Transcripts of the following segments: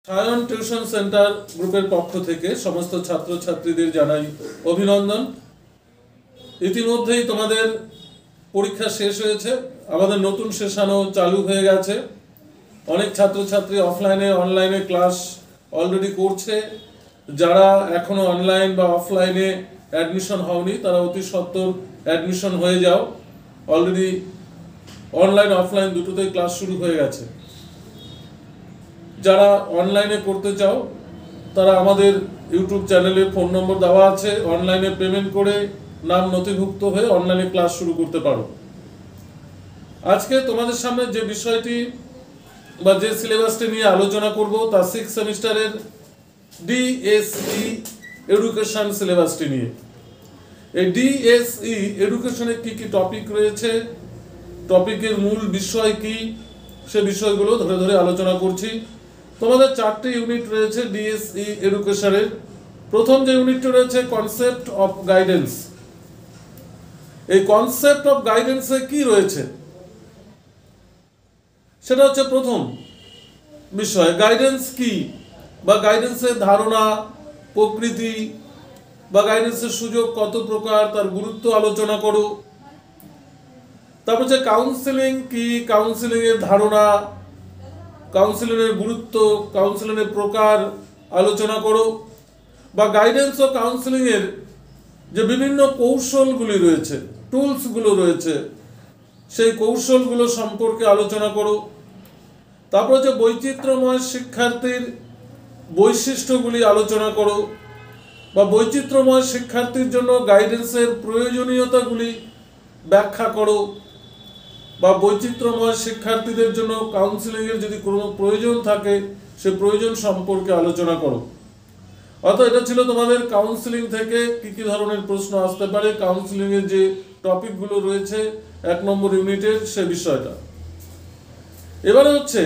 Sayan tuition centre গ্রুপের পক্ষ থেকে সমস্ত ছাত্রছাত্রীদের জানাই অভিনন্দন। ইতিমধ্যেই তোমাদের পরীক্ষা শেষ হয়েছে, আমাদের নতুন সেশনও চালু হয়ে গেছে। অনেক ছাত্রছাত্রী অফলাইনে অনলাইনে ক্লাস অলরেডি করছে। যারা এখনো অনলাইন বা অফলাইনে অ্যাডমিশন হওনি তারা অতি সত্বর অ্যাডমিশন হয়ে যাও। অলরেডি অনলাইন অফলাইন দুটোতেই ক্লাস শুরু হয়ে গেছে। যারা অনলাইনে করতে চাও তারা আমাদের ইউটিউব চ্যানেলে ফোন নম্বর দেওয়া আছে, অনলাইনে পেমেন্ট করে নাম নথিভুক্ত হয়ে অনলাইনে ক্লাস শুরু করতে পারো। আজকে তোমাদের সামনে যে বিষয়টি বা যে সিলেবাসটি নিয়ে আলোচনা করব তা 6 সেমিস্টারের ডিএসই এডুকেশন সিলেবাসটি নিয়ে। এই ডিএসই এডুকেশনে কি কি টপিক রয়েছে, টপিকের মূল বিষয় কি, সে বিষয়গুলো ধরে ধরে আলোচনা করছি। তোমাদের 4টি ইউনিট রয়েছে ডিএসই এডুকেশনের। প্রথম যে ইউনিটটি রয়েছে কনসেপ্ট অফ গাইডেন্স। এই কনসেপ্ট অফ গাইডেন্সে কি রয়েছে সেটা হচ্ছে প্রথম বিষয়। গাইডেন্স কি বা গাইডেন্সের ধারণা, প্রকৃতি বা গাইডেন্সের সুযোগ কত প্রকার, তার গুরুত্ব আলোচনা করো। তারপর হচ্ছে কাউন্সেলিং কি, কাউন্সেলিং এর ধারণা, কাউন্সেলিং এর গুরুত্ব, কাউন্সেলিং এর প্রকার আলোচনা করো। বা গাইডেন্স ও কাউন্সেলিং এর যে বিভিন্ন কৌশলগুলি রয়েছে, টুলসগুলো রয়েছে, সেই কৌশলগুলো সম্পর্কে আলোচনা করো। তারপর হচ্ছে বৈচিত্র্যময় শিক্ষার্থীর বৈশিষ্ট্যগুলি আলোচনা করো বা বৈচিত্র্যময় শিক্ষার্থীর জন্য গাইডেন্সের প্রয়োজনীয়তাগুলি ব্যাখ্যা করো বা বৈচিত্র্যময় শিক্ষার্থীদের জন্য কাউন্সেলিংয়ের যদি কোনো প্রয়োজন থাকে সে প্রয়োজন সম্পর্কে আলোচনা করো। অর্থাৎ এটা ছিল তোমাদের কাউন্সেলিং থেকে কি কি ধরনের প্রশ্ন আসতে পারে, কাউন্সেলিংয়ের যে টপিকগুলো রয়েছে 1 নম্বর ইউনিটের সে বিষয়টা। এবারে হচ্ছে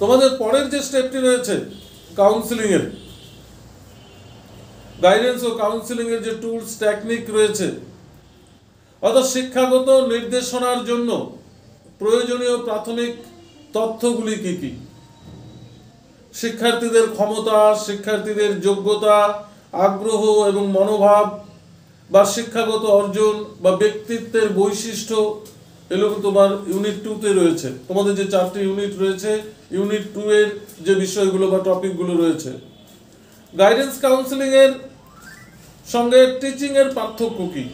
তোমাদের পরের যে স্টেপটি রয়েছে কাউন্সেলিংয়ের, গাইডেন্স ও কাউন্সেলিংয়ের যে টুলস টেকনিক রয়েছে, অর্থাৎ শিক্ষাগত নির্দেশনার জন্য প্রয়োজনীয় প্রাথমিক তথ্যগুলি কি কি, শিক্ষার্থীদের ক্ষমতা, শিক্ষার্থীদের যোগ্যতা, আগ্রহ এবং মনোভাব বা শিক্ষাগত অর্জন বা ব্যক্তিত্বের বৈশিষ্ট্য, এগুলো তোমার ইউনিট 2তে রয়েছে। তোমাদের যে 4টি ইউনিট রয়েছে, ইউনিট 2 এর যে বিষয়গুলো বা টপিকগুলো রয়েছে। গাইডেন্স কাউন্সেলিং এর সঙ্গে টিচিং এর পার্থক্য কি,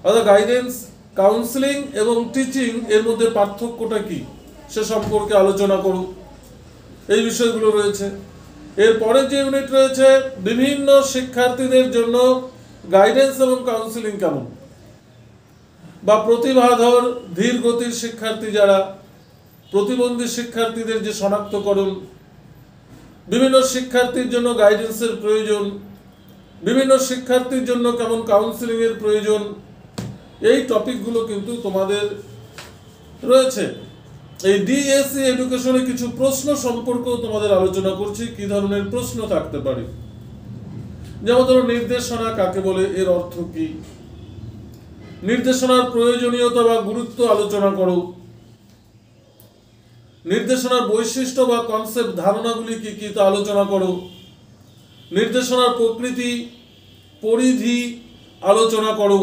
অর্থাৎ গাইডেন্স কাউন্সেলিং এবং টিচিং এর মধ্যে পার্থক্যটা কি সে সম্পর্কে আলোচনা করো। এই বিষয়গুলো রয়েছে। এরপরে যে ইউনিট রয়েছে বিভিন্ন শিক্ষার্থীদের জন্য গাইডেন্স এবং কাউন্সেলিং কেমন, বা প্রতিভাধর ধীর গতির শিক্ষার্থী যারা, প্রতিবন্ধী শিক্ষার্থীদের যে শনাক্তকরণ, বিভিন্ন শিক্ষার্থীর জন্য গাইডেন্সের প্রয়োজন, বিভিন্ন শিক্ষার্থীর জন্য কেমন কাউন্সেলিং এর প্রয়োজন, এই টপিকগুলো কিন্তু তোমাদের রয়েছে। এই ডিএসই এডুকেশনে কিছু প্রশ্ন সম্পর্কেও তোমাদের আলোচনা করছি, কি ধরনের প্রশ্ন থাকতে পারে। যেমন ধরো নির্দেশনা কাকে বলে, এর অর্থ কি, নির্দেশনার প্রয়োজনীয়তা বা গুরুত্ব আলোচনা করো, নির্দেশনার বৈশিষ্ট্য বা কনসেপ্ট ধারণাগুলি কি কি তা আলোচনা করো, নির্দেশনার প্রকৃতি পরিধি আলোচনা করো।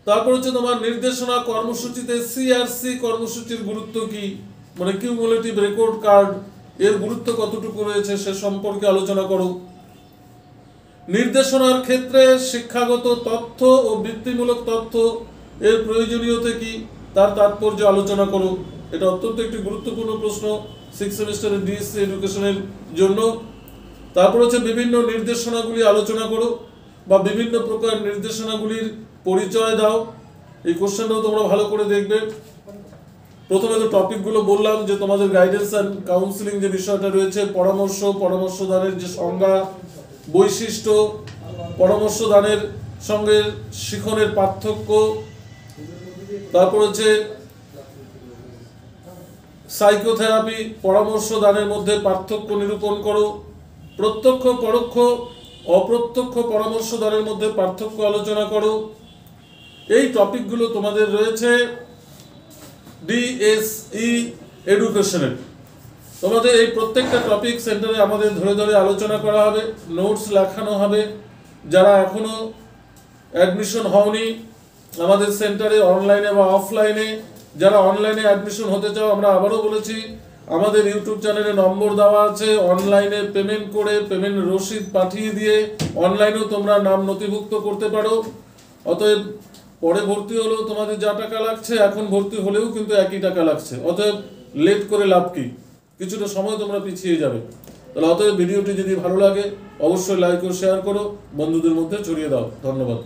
তারপর হচ্ছে তোমার নির্দেশনা কর্মসূচিতে সিআরসি কর্মসূচির গুরুত্ব কি, মানে কিউমুলেটিভ রেকর্ড কার্ড এর গুরুত্ব কতটুকু রয়েছে সে সম্পর্কে আলোচনা করো। নির্দেশনার ক্ষেত্রে শিক্ষাগত তথ্য ও বৃত্তিমূলক তথ্য এর প্রয়োজনীয়তা কি তার তাৎপর্য আলোচনা করো। এটা অত্যন্ত একটি গুরুত্বপূর্ণ প্রশ্ন 6 সেমিস্টারের ডিএসসি এডুকেশনের জন্য। তারপর হচ্ছে বিভিন্ন নির্দেশনাগুলি আলোচনা করো বা বিভিন্ন প্রকার নির্দেশনাগুলির পরিচয় দাও। এই কোশ্চেনটাও তোমরা ভালো করে দেখবে। প্রথমে তো টপিকগুলো বললাম যে তোমাদের গাইডেন্স অ্যান্ড কাউন্সেলিং যে বিষয়টা রয়েছে, পরামর্শদানের যে সংজ্ঞা, বৈশিষ্ট্য, পরামর্শদানের সঙ্গে শিখনের পার্থক্য, তারপর হচ্ছে সাইকোথেরাপি, পরামর্শদানের মধ্যে পার্থক্য নিরূপণ করো, প্রত্যক্ষ পরোক্ষ অপ্রত্যক্ষ পরামর্শদানের মধ্যে পার্থক্য আলোচনা করো। এই টপিকগুলো তোমাদের রয়েছে ডিএসই এডুকেশনের। তোমাদের এই প্রত্যেকটা টপিক সেন্টারে আমাদের ধরে ধরে আলোচনা করা হবে, নোটস লেখানো হবে। যারা এখনো অ্যাডমিশন হওনি আমাদের সেন্টারে অনলাইনে বা অফলাইনে, যারা অনলাইনে অ্যাডমিশন হতে চাও, আমরা আবারও বলেছি আমাদের ইউটিউব চ্যানেলে নম্বর দেওয়া আছে, অনলাইনে পেমেন্ট করে পেমেন্ট রসিদ পাঠিয়ে দিয়ে অনলাইনেও তোমরা নাম নথিভুক্ত করতে পারো। অতএব পরে ভর্তি হলেও তোমাদের যা টাকা লাগছে এখন ভর্তি হলেও কিন্তু একই টাকা লাগছে। অতএব লেট করে লাভ কি, কিছুটা সময় তোমরা পিছিয়ে যাবে। তাহলে অতএব ভিডিওটি যদি ভালো লাগে অবশ্যই লাইক ও শেয়ার করো, বন্ধুদের মধ্যে ছড়িয়ে দাও। ধন্যবাদ।